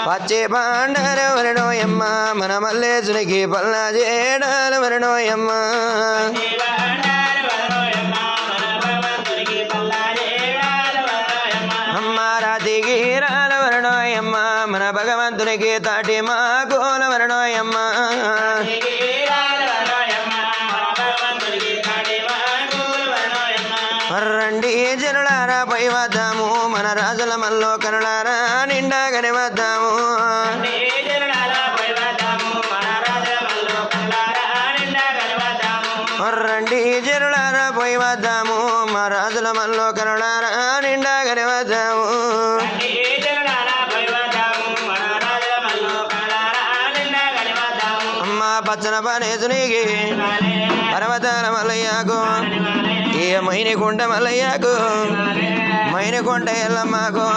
పచ్చి పాండాలు వరణోయమ్మ మన మల్లేశునికి పల్లా చేయడాలు వరణోయమ్మ అమ్మ రాతికి రాల వరణోయమ్మ మన భగవంతునికి తాటి మా కోల వరణోయమ్మ రండి జనులారా పై వద్దాము మన రాజుల మల్లో కనులారా నిండాగని వద్దాము రండి జనులారా పోయి వద్దాము మా రాజుల మల్లో కనులారా నిండాగని వద్దాము అమ్మ పచ్చన పనేసునికి పర్వతాల మల్లయ్యకు ఏ మైని కుంట మల్లయ్యకు మైని కుంట ఎల్లమ్మకు